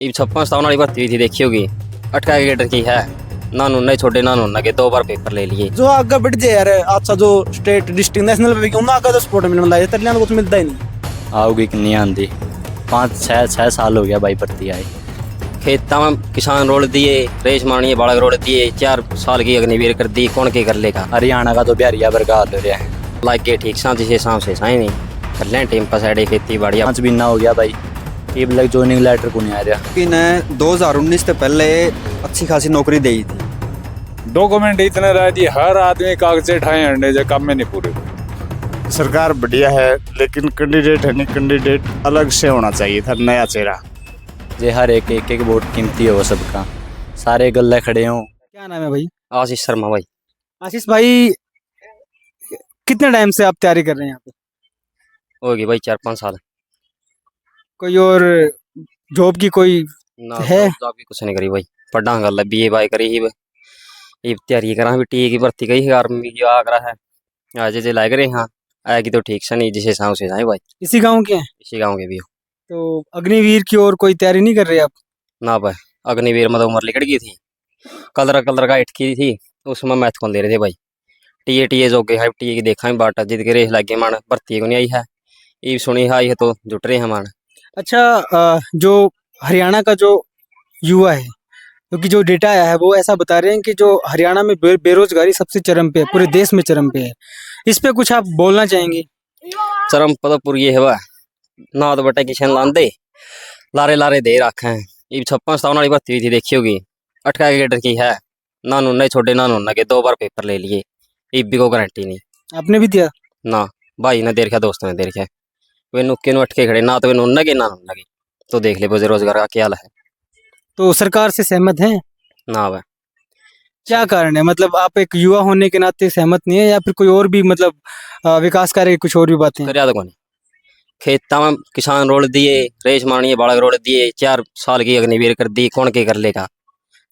ये 56-57 वाली भर्ती हुई थी, देखी होगी। 8 कैडेट की है ना, नन्ना छोटे ना नन्ना के 2 बार पेपर ले लिए। जो आगे बढ़ जाए यार, अच्छा जो स्टेट डिस्ट्रिक्ट नेशनल पे क्यों ना आगे तो स्पोर्ट मिलने लगा, तलियां तो कुछ मिलता ही नहीं। आओगी कि नहीं आंदी। 5-6 साल हो गया भाई भर्ती आई। खेता में किसान रोल दिए, रेश मानिए बालक रोल दिए, 4 साल की अग्निवीर कर दी, कौन के कर लेगा। हरियाणा का तो बिहारिया बरगार हो रहा है। लाइक के ठीक साथ जिसे शाम से साई नहीं कर लें टीम पर साइड खेती बाड़ी। 5 महीना हो गया भाई, ये लग जॉइनिंग लेटर को नहीं आ रहा। लेकिन 2019 से पहले अच्छी खासी नौकरी दी थी। डॉक्यूमेंट इतने रह दिए, हर आदमी कागजे ठाए अंडे जो काम में नहीं पूरे। सरकार बढ़िया है, लेकिन कैंडिडेट है नहीं, कैंडिडेट अलग से होना चाहिए था, नया चेहरा। ये हर एक वोट कीमती है वो सबका, सारे गल्ले खड़े हों। क्या नाम है भाई? आशीष शर्मा भाई। आशीष भाई, कितने टाइम से आप तैयारी कर रहे हैं यहाँ पे? होगी भाई 4-5 साल। कोई और जॉब की कोई ना है? जॉब की कुछ नहीं करी भाई, पढ़ा गल BA बाई करी ही ये तैयारी करा भी टी की भर्ती गई है, आर्मी की आ करा है आज जे लाग रहे। हाँ आएगी तो ठीक से नहीं, जिसे हिसाब से जाए भाई। इसी गांव के हैं? इसी गाँव के भी हो। तो अग्निवीर की और कोई तैयारी नहीं कर रहे आप? ना भाई, अग्निवीर में तो उम्र लिकट गई थी, कलर का इटकी थी, उसमें मैथ कौन दे रहे थे भाई। टीए जोगे है, टीए की देखा बाटा जिद के रेस लगे मान, भर्ती को नहीं आई है, ये सुनी है ये तो जुट रहे हैं मान। अच्छा, जो हरियाणा का जो युवा है, क्योंकि जो डेटा आया है वो ऐसा बता रहे हैं कि जो हरियाणा में बेरोजगारी सबसे चरम पे है, पूरे देश में चरम पे है। इस पे कुछ आप बोलना चाहेंगे? चरम पदपुर ये है वह ना, तो बेटा किशन लांदे लारे लारे दे रखे हैं। ये 56-57 वाली भर्ती हुई थी, देखी होगी। 8 कैडेट की है ना, नन्ना छोटे ना नन्ना के 2 बार पेपर ले लिए, ये भी को गारंटी नहीं। आपने भी दिया? ना भाई ने दे रखा, दोस्तों ने दे रखा, वे नुक्के नु अटके खड़े ना, तो वे नन्ना के ना नन्ना के। तो देख ले बेरोजगार का क्या हाल है। तो सरकार से सहमत हैं? ना वह क्या कारण है, मतलब आप एक युवा होने के नाते सहमत नहीं है, या फिर कोई और भी मतलब विकास कार्य कुछ और भी बातें हैं? कर तो कौन खेता में किसान रोल दिए, रेश मानिए बालक रोल दिए, 4 साल की अग्निवीर कर दी, कौन के कर लेगा।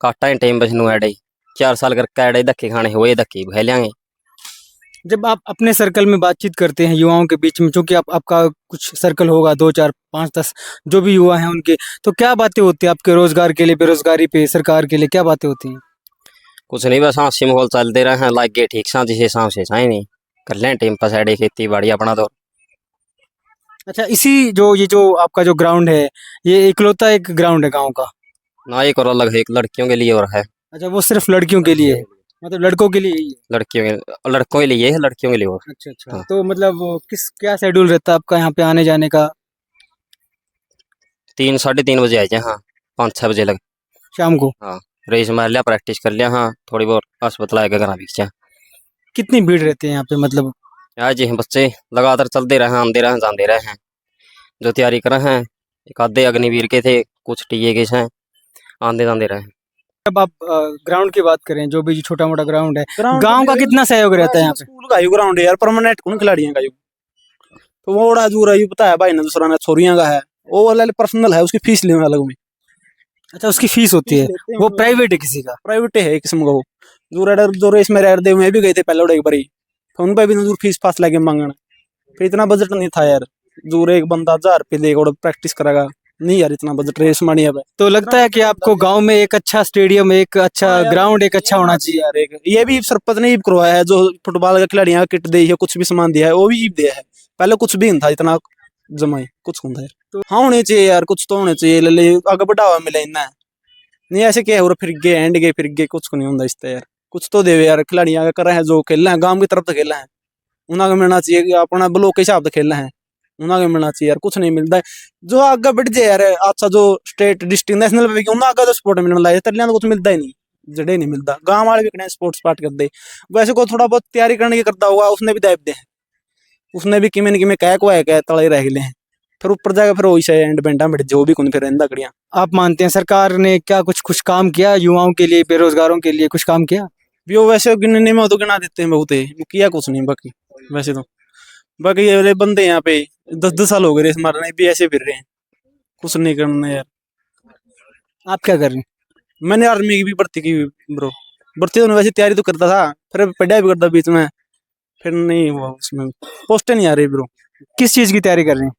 काटा टाइम बस नू एडे 4 साल करके एडे धक्के खाने हुए, धक्के भे लेंगे। जब आप अपने सर्कल में बातचीत करते हैं युवाओं के बीच में, चूंकि आपका कुछ सर्कल होगा, 2 4 5 10 जो भी युवा हैं उनके, तो क्या बातें होती हैं आपके रोजगार के लिए, बेरोजगारी पे, सरकार के लिए क्या बातें होती हैं? कुछ नहीं, बस हाँ सिम होल चलते रहे हैं, लागे ठीक सा जिसे हिसाब से साई नहीं कर लें टीम पर साइड खेती बाड़ी अपना तो। अच्छा, इसी जो ये जो आपका जो ग्राउंड है, ये इकलौता एक ग्राउंड है गाँव का? ना एक और अलग है, एक लड़कियों के लिए और है। अच्छा, वो सिर्फ लड़कियों के लिए है, मतलब लड़कों के लिए ही है? लड़कों के लिए है, लड़कियों के लिए और। अच्छा अच्छा, हाँ। तो मतलब क्या शेड्यूल रहता है आपका यहाँ पे आने जाने का? 3-3:30 बजे आ जाए, हाँ 5-6 बजे लग। शाम को? हाँ रेस मार लिया, प्रैक्टिस कर लिया, हाँ थोड़ी बहुत अस्पताल आएगा घर बीच। कितनी भीड़ रहती है यहाँ पे, मतलब? आज जी बच्चे लगातार चलते रहे हैं, आते रहे हैं, जाते रहे हैं, जो तैयारी कर रहे हैं। एक आधे अग्निवीर के थे, कुछ टीए के हैं, आंदे जाते रहे हैं। अब आप ग्राउंड की बात करें, जो भी छोटा मोटा ग्राउंड है, ग्राउंड गांव का कितना सहयोग रहता है यहाँ पे? स्कूल का ही ग्राउंड है यार, परमानेंट कौन खिलाड़ियों का तो वो बड़ा दूर है, पता है भाई ना, दूसरा ना छोरियां का है, वो वाला पर्सनल है, उसकी फीस लेने अलग में। अच्छा, उसकी फीस होती है? वो प्राइवेट है किसी का? प्राइवेट है एक किस्म का वो। जो रेस में रह दे मैं भी गए थे पहले एक बारी, तो उन पर भी दूर फीस फास लगे मांगना, फिर इतना बजट नहीं था यार। दूर एक बंदा 1000 रुपये देगा और प्रैक्टिस करेगा, नहीं यार इतना बजट रेस मानी है। तो लगता है कि आपको गांव में एक अच्छा स्टेडियम, एक अच्छा ग्राउंड, एक अच्छा होना चाहिए यार। एक ये भी सरपंच ने ही करवाया है, जो फुटबॉल का खिलाड़ियां किट दी है, कुछ भी सामान दिया है, वो भी दिया है। पहले कुछ भी नहीं था, इतना जमाए कुछ नहीं था यार। तो हाँ होने चाहिए यार, कुछ तो होने चाहिए, ले आगे बढ़ावा मिले इतना नहीं ऐसे क्या हो, फिर गए एंड गए फिर गए, कुछ नहीं होता इससे यार। कुछ तो देवे यार, खिलाड़ियां कर रहे हैं जो खेल रहे हैं गांव की तरफ से खेल रहे हैं, उन्हें मिलना चाहिए, अपना ब्लॉक के हिसाब से खेल रहे हैं, उन्हें मिलना चाहिए यार। कुछ नहीं मिलता है, जो आगे बढ़ जाए यार, अच्छा जो स्टेट डिस्ट्रिक्ट नेशनल पे उन्हें आगे तो स्पोर्ट मिलने लगे, तलियां तो कुछ मिलता ही नहीं, जड़े नहीं मिलता। गांव वाले भी करें स्पोर्ट्स पार्ट कर दे, वैसे को थोड़ा बहुत तैयारी करने की करता होगा, उसने भी दायब दे, उसने भी किमें किमें कह को है तले रह गए हैं, फिर ऊपर जाकर फिर वही से एंड बेंडा मिट जो भी कौन फिर रहता कड़ियां। आप मानते हैं सरकार ने क्या कुछ काम किया युवाओं के लिए, बेरोजगारों के लिए कुछ काम किया? भी वो वैसे गिनने में तो गिना देते हैं बहुत, किया कुछ नहीं बाकी वैसे तो। बाकी ये वाले बंदे यहाँ पे 10-10 साल हो गए रेस मारने, भी ऐसे फिर रहे हैं, कुछ नहीं करना यार। आप क्या कर रहे हैं? मैंने आर्मी की भी भर्ती की ब्रो, भर्ती तो वैसे तैयारी तो करता था, फिर पढ़ाई भी करता बीच में, फिर नहीं हुआ, उसमें पोस्टें नहीं आ रही ब्रो। किस चीज की तैयारी कर रहे हैं?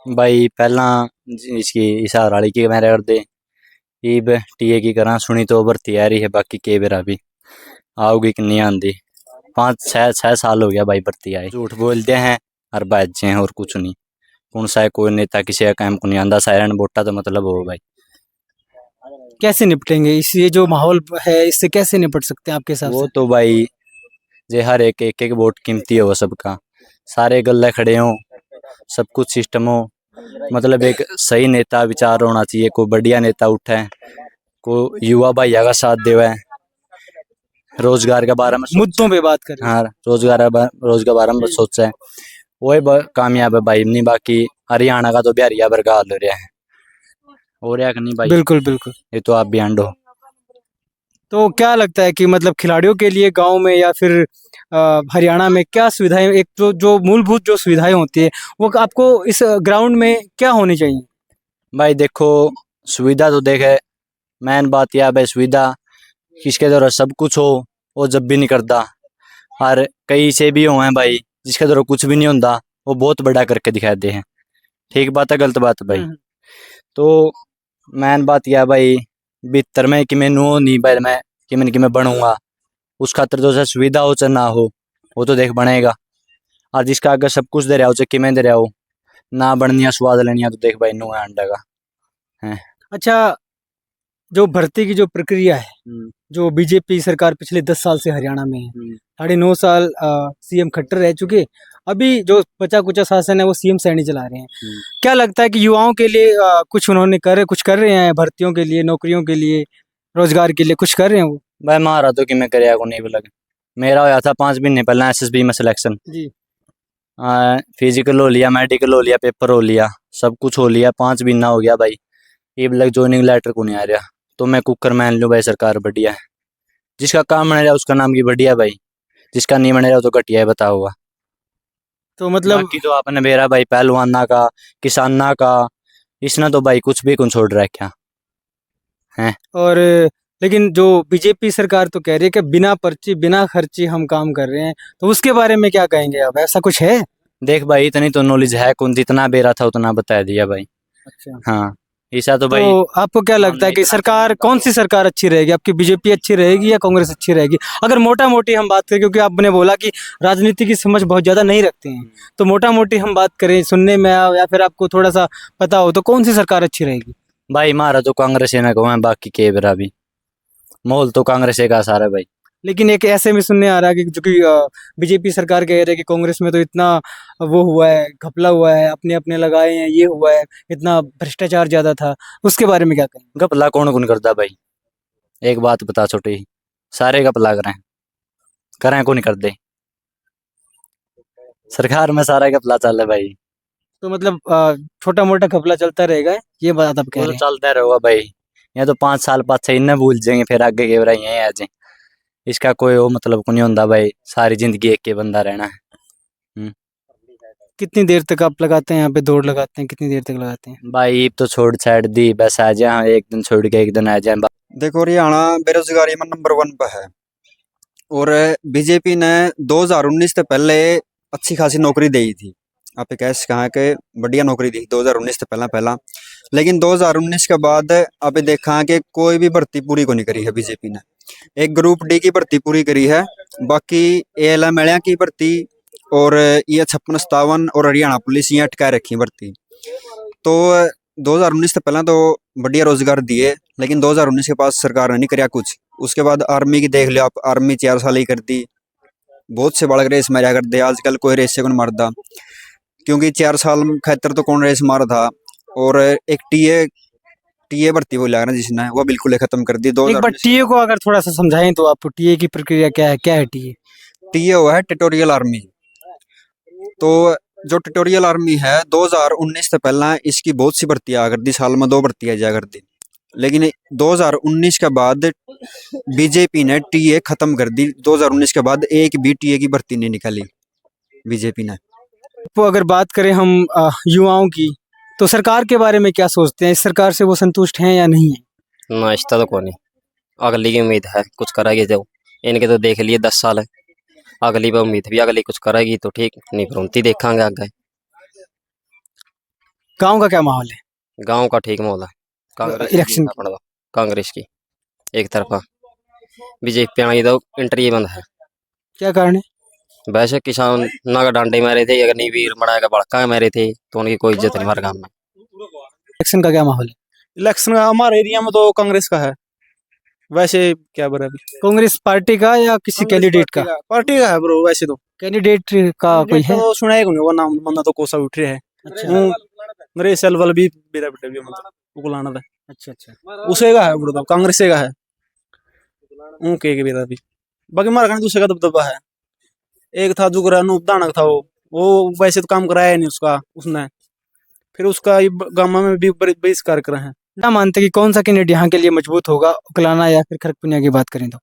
भाई पहला इसकी इशार वाली की मेरे कर दे, ईब टीए की करा सुनी तो भर्ती आ रही है, बाकी के बेरा भी आओगी कि नहीं आंदी। 5-6 साल हो गया भाई भर्ती आई। झूठ बोलते हैं और बाजे हैं और कुछ नहीं। कौन सा है कोई नेता किसी का काम को नहीं आंदा, सायरन वोटा तो मतलब हो भाई। कैसे निपटेंगे इस ये जो माहौल है, इससे कैसे निपट सकते हैं आपके हिसाब वो से? तो भाई जे हर एक वोट कीमती है वो सबका, सारे गल्ले खड़े हों, सब कुछ सिस्टम हो, मतलब एक सही नेता विचार होना चाहिए, कोई बढ़िया नेता उठे, कोई युवा भैया का साथ देवे, रोजगार के बारे में मुद्दों पे बात करें। हाँ रोजगार के बारे में सोचा है, वही कामयाब है भाई। नहीं बाकी हरियाणा का तो बिहारिया वर्ग हाल हो रहा है, हो रहा कि नहीं भाई? बिल्कुल बिल्कुल। ये तो आप भी आंडो। तो क्या लगता है कि मतलब खिलाड़ियों के लिए गांव में या फिर हरियाणा में क्या सुविधाएं, एक जो जो मूलभूत जो सुविधाएं होती है वो आपको इस ग्राउंड में क्या होनी चाहिए? भाई देखो, सुविधा तो देखे, मेन बात यह है भाई, सुविधा किसके द्वारा सब कुछ हो वो जब भी नहीं करता, और कई से भी हो हैं भाई जिसके द्वारा कुछ भी नहीं होता वो बहुत बड़ा करके दिखाते हैं। ठीक बात है गलत बात है भाई? तो मेन बात यह है भाई, भीतर में कि मैं नो नहीं भाई, मैं कि मैं बनूंगा उस खातर तो सुविधा हो चाहे ना हो वो तो देख बनेगा। और जिसका अगर सब कुछ दे रहा हो चाहे कि मैं दे रहा हो, ना बननिया स्वाद लेनिया तो देख भाई नो है अंडा का है। अच्छा, जो भर्ती की जो प्रक्रिया है, जो बीजेपी सरकार पिछले 10 साल से हरियाणा में है, 9.5 साल सीएम खट्टर रह चुके, अभी जो बचा कुचा शासन है वो सीएम सैनी चला रहे हैं। क्या लगता है कि युवाओं के लिए कुछ उन्होंने कुछ कर रहे हैं, भर्तियों के लिए, नौकरियों के लिए, रोजगार के लिए कुछ कर रहे हैं वो? भाई मारा तो कि मैं करया को नहीं लगे, मेरा होया था 5 महीने पहले एसएसबी में सिलेक्शन। जी। फिजिकल हो लिया, मेडिकल हो लिया, पेपर हो लिया, सब कुछ हो लिया, 5 महीना हो गया भाई, ये लग ज्वाइनिंग लेटर को नहीं आ रहा। तो मैं कुकर मान लूँ भाई, सरकार बढ़िया है, जिसका काम बन रहा उसका नाम की बढ़िया भाई, जिसका नहीं बन रहा तो घटिया है, बताओगा। तो मतलब बाकी तो आपने मेरा भाई पहलवाना का, किसाना का, इसने तो भाई कुछ भी कौन छोड़ रखा है। और लेकिन जो बीजेपी सरकार तो कह रही है कि बिना पर्ची बिना खर्ची हम काम कर रहे हैं, तो उसके बारे में क्या कहेंगे आप? ऐसा कुछ है? देख भाई इतनी तो नॉलेज है, कौन जितना बेरा था उतना बता दिया भाई। अच्छा। हाँ ऐसा तो भाई। तो आपको क्या लगता है कि सरकार, कौन सी सरकार अच्छी रहेगी आपकी? बीजेपी अच्छी रहेगी या कांग्रेस अच्छी रहेगी? अगर मोटा मोटी हम बात करें, क्योंकि आपने बोला कि राजनीति की समझ बहुत ज्यादा नहीं रखते हैं, तो मोटा मोटी हम बात करें, सुनने में या फिर आपको थोड़ा सा पता हो, तो कौन सी सरकार अच्छी रहेगी? भाई मारा तो कांग्रेस ने कहो है, बाकी के बेरा भी माहौल तो कांग्रेस का सारा भाई। लेकिन एक ऐसे में सुनने आ रहा है कि जो कि बीजेपी सरकार कह रही है कि कांग्रेस में तो इतना वो हुआ है, घपला हुआ है, अपने अपने लगाए हैं, ये हुआ है, इतना भ्रष्टाचार ज्यादा था, उसके बारे में क्या कहें? घपला कौन कौन करता भाई? एक बात बता छोटी, सारे घपला करें को नहीं कर दे, सरकार में सारा घपला चल है भाई। तो मतलब छोटा मोटा घपला चलता रहेगा, ये बात आप कह वो रहे तो हैं? चलता रहेगा भाई, यहाँ तो 5 साल पाछे इन्हें भूल जाएंगे, फिर आगे के बार यहीं आ जाए, इसका कोई वो मतलब को नहीं होता भाई, सारी जिंदगी एक के बंदा रहना है। कितनी देर तक आप लगाते हैं यहाँ पे, दौड़ लगाते हैं, कितनी देर तक लगाते हैं? भाई ईब तो छोड़ छाड़ दी, बस आ जाए एक दिन छोड़ के एक दिन आ जाए। देखो हरियाणा बेरोजगारी में नंबर 1 पे है, और बीजेपी ने 2019 से पहले अच्छी खासी नौकरी दी थी। आप कह कहा कि बढ़िया नौकरी दी 2019 से पहला, लेकिन 2019 के बाद आप देखा कि कोई भी भर्ती पूरी को नहीं करी है बीजेपी ने। एक ग्रुप डी की भर्ती पूरी करी है, बाकी एएलएम की भर्ती और ये 56-57 और हरियाणा पुलिस ये अटका रखी भर्ती। तो 2019 से पहले तो बढ़िया रोजगार दिए, लेकिन 2019 के पास सरकार ने नहीं कराया कुछ। उसके बाद आर्मी की देख लिया आप, आर्मी 4 साल ही कर दी, बहुत से बालक रेस मारा कर दे, आजकल कोई रेस से कौन मारदा, क्योंकि 4 साल खतर तो कौन रेस मारा था। और एक टीए भर्ती बोला ना जिसने, वो बिल्कुल ही खत्म कर दी। एक बार टीए को अगर थोड़ा सा समझाएं तो आप, टीए की प्रक्रिया क्या है टीए? टीए हुआ है टेटोरियल आर्मी। तो जो टेटोरियल आर्मी है 2019 से पहला इसकी बहुत सी भर्ती आ कर दी, साल में 2 भर्ती आ जा कर दी, लेकिन 2019 के बाद बीजेपी ने टीए खत्म कर दी। 2019 के बाद एक भी टीए की भर्ती नहीं निकाली बीजेपी ने। तो अगर बात करें हम युवाओं की, तो सरकार के बारे में क्या सोचते हैं? इस सरकार से वो संतुष्ट हैं या नहीं है? ना इश्ता तो कौन नहीं, अगली की उम्मीद है कुछ करेगी, जो इनके तो देख लिए 10 साल है, अगली पे उम्मीद भी अगली कुछ करेगी तो ठीक, नहीं फिर उनती देखांगे आगे। गांव का क्या माहौल है? गांव का ठीक माहौल है, कांग्रेस इलेक्शन पड़ा कांग्रेस की एक तरफा। बीजेपी आने की तो इंटर ही बंद है। क्या कारण है? वैसे किसान ना का डांडे मारे थे, अगर नहीं वीर मना का बड़का मारे थे तो उनकी कोई इज्जत नहीं हमारे गाँव में। इलेक्शन का क्या माहौल है? इलेक्शन का हमारे एरिया में तो कांग्रेस का है। वैसे क्या बराबर कांग्रेस पार्टी का या किसी कैंडिडेट का? पार्टी का है ब्रो। वैसे तो कैंडिडेट का कोई है? तो सुना है वो नाम बंदा तो कोसा उठ रहा है। अच्छा नरेश सेलवल भी मेरा बेटा भी मतलब उगलाना था। अच्छा अच्छा। उसे का है ब्रो, तो कांग्रेस का है उनके के बेटा भी। बाकी हमारे खाने दूसरे का दबदबा है। एक था जुगरा अनूप दानक था, वो वैसे तो काम कराया नहीं उसका उसने, फिर उसका गामा में भी बहिष्कार करा है। क्या मानते हैं कि कौन सा कैंडिडेट यहाँ के लिए मजबूत होगा, उकलाना या फिर खरकपुनिया की बात करें तो?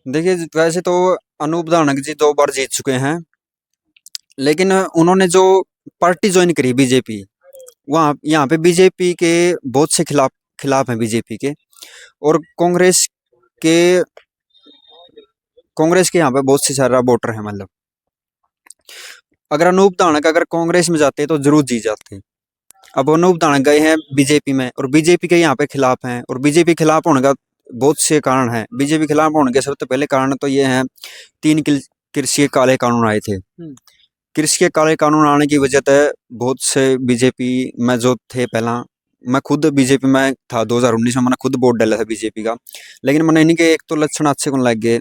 देखिए वैसे तो अनूप दानक जी 2 बार जीत चुके हैं, लेकिन उन्होंने जो पार्टी ज्वाइन करी बीजेपी, वहाँ यहाँ पे बीजेपी के बहुत से खिलाफ हैं बीजेपी के, और कांग्रेस के यहाँ पे बहुत से सारा वोटर है। मतलब अगर अनूप दानक अगर कांग्रेस में जाते तो जरूर जीत जाते। अब अनूप दानक गए हैं बीजेपी में, और बीजेपी के यहाँ पे खिलाफ हैं, और बीजेपी खिलाफ होने का बहुत से कारण हैं। बीजेपी खिलाफ होने के सबसे पहले कारण तो ये है, 3 कृषि के काले कानून आए थे। कृषि के काले कानून आने की वजह से बहुत से बीजेपी में जो थे, पहला मैं खुद बीजेपी में था 2019 में, मैंने खुद वोट डाला था बीजेपी का, लेकिन मैंने इन्हीं के एक तो लक्षण अच्छे को लग गए।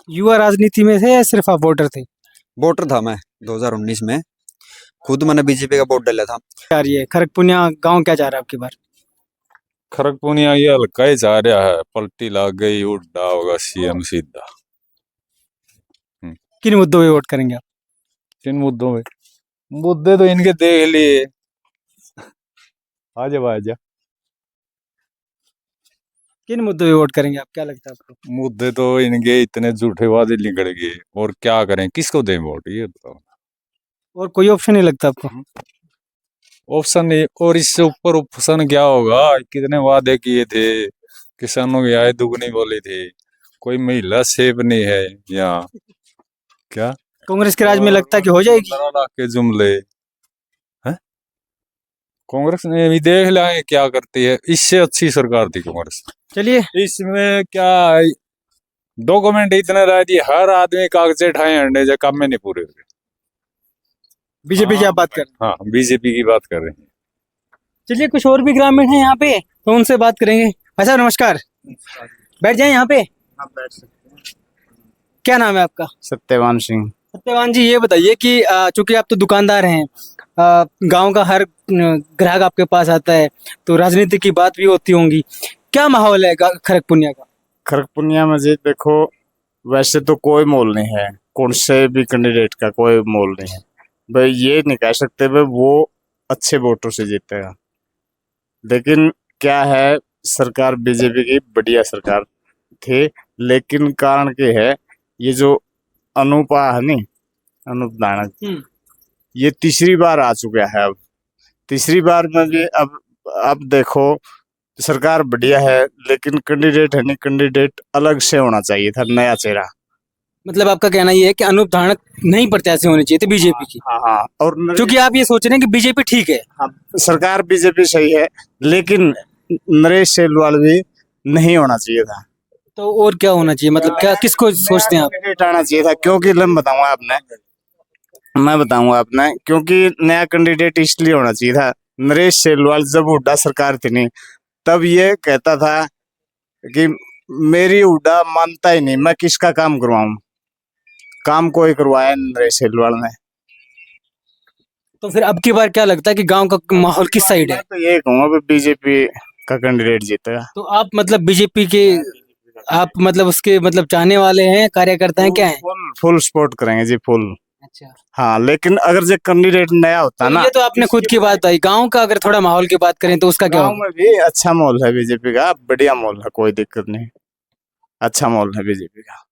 युवा राजनीति में थे या सिर्फ आप वोटर थे? वोटर था मैं 2019 में, खुद मैंने बीजेपी का वोट डाला था। क्या रही है खरकपुनिया गांव, क्या चाह रहा है आपकी बार? खरगपुनिया ये हल्का ही जा रहा है, पलटी लग गई, उड्डा होगा सीएम सीधा। किन मुद्दों पे वोट करेंगे आप? किन मुद्दों में? मुद्दे तो इनके देख लिए। आजा आजा। किन मुद्दों पे वोट करेंगे आप, क्या लगता है आपको? मुद्दे तो इनके इतने झूठे वादे निकल गए, और क्या करें, किसको दें वोट ये बताओ। और कोई ऑप्शन नहीं लगता आपको? ऑप्शन नहीं, और इससे ऊपर ऑप्शन क्या होगा? कितने वादे किए थे, किसानों की आय दुगनी बोली थी, कोई महिला सेफ नहीं है यहाँ। क्या कांग्रेस के राज में लगता है कि हो जाएगी? 15 लाख के जुमले हैं। कांग्रेस ने भी देख लिया है क्या करती है, इससे अच्छी सरकार थी कांग्रेस। चलिए, इसमें क्या डॉक्यूमेंट इतने रह दिए, हर आदमी कागजे ठाए अंडे जो काम में नहीं पूरे हुए। बीजेपी की आप बात कर रहे हैं। हाँ, बीजेपी की बात कर रहे हैं। चलिए, कुछ और भी ग्रामीण हैं यहाँ पे, तो उनसे बात करेंगे। भाई साहब नमस्कार, बैठ जाए यहाँ पे। क्या नाम है आपका? सत्यवान सिंह। सत्यवान जी, ये बताइए कि चूंकि आप तो दुकानदार हैं, गांव का हर ग्राहक आपके पास आता है, तो राजनीति की बात भी होती होंगी। क्या माहौल है खरकपुनिया का? खरगपुनिया में जी देखो, वैसे तो कोई मोल नहीं है, कौन से भी कैंडिडेट का कोई मोल नहीं है भाई। ये नहीं कह सकते भाई वो अच्छे वोटों से जीतेगा, लेकिन क्या है, सरकार बीजेपी की बढ़िया सरकार थी, लेकिन कारण के है ये जो अनूपा है नहीं, अनूप दानक, ये तीसरी बार आ चुका है। अब तीसरी बार में भी अब देखो, सरकार बढ़िया है, लेकिन कैंडिडेट है नहीं, कैंडिडेट अलग से होना चाहिए था, नया चेहरा। मतलब आपका कहना ये है कि अनूप धानक नहीं प्रत्याशी होनी चाहिए थी बीजेपी की? हाँ हाँ, और क्योंकि आप ये सोच रहे हैं कि बीजेपी ठीक है। हाँ, सरकार बीजेपी सही है, लेकिन नरेश सेलवाल भी नहीं होना चाहिए था। तो और क्या होना चाहिए, मतलब क्या, किसको सोचते हैं आप? कैंडिडेट आना चाहिए था, क्योंकि मैं बताऊंगा आपने, क्योंकि नया कैंडिडेट इसलिए होना चाहिए था। नरेश सेलवाल जब हुड्डा सरकार थी नहीं, तब ये कहता था कि मेरी हुड्डा मानता ही नहीं, मैं किसका काम करवाऊं। काम कोई करवाया नरेश सेलवाल ने। तो फिर अब की बार क्या लगता है कि गांव का माहौल किस साइड है? मैं तो ये कहूंगा बीजेपी का कैंडिडेट जीतेगा। तो आप मतलब बीजेपी के, आप मतलब उसके मतलब चाहने वाले हैं, कार्यकर्ता हैं, क्या है? फुल सपोर्ट करेंगे जी, फुल। अच्छा, हाँ, लेकिन अगर जो कैंडिडेट नया होता तो ना, ये तो आपने खुद की बात बताई। गांव का अगर थोड़ा माहौल की बात करें तो उसका क्या गांव होगा? में भी अच्छा माहौल है बीजेपी का, बढ़िया माहौल है, कोई दिक्कत नहीं, अच्छा माहौल है बीजेपी का।